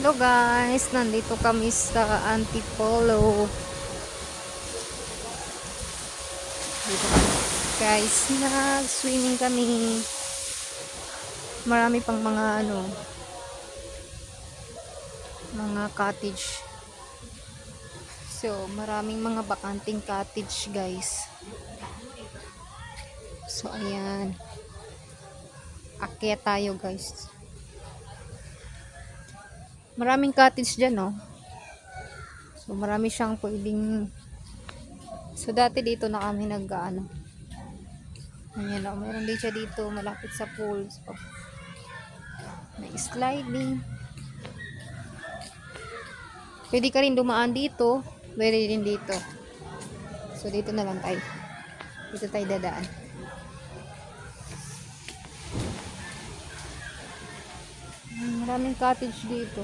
Hello guys, nandito kami sa Antipolo. Dito kami guys, nag-swimming kami. Marami pang mga cottage. So, maraming mga bakanting cottage guys. So, ayan. Akyat tayo guys. Maraming cottage dyan, no? So, marami siyang pwedeng. So, dati dito na kami nag-ano. Ayan, oh, meron din siya dito malapit sa pool. So, may sliding. Pwede ka rin dumaan dito. Pwede rin dito. So, dito na lang tayo. Dito tayo dadaan. Maraming cottage dito.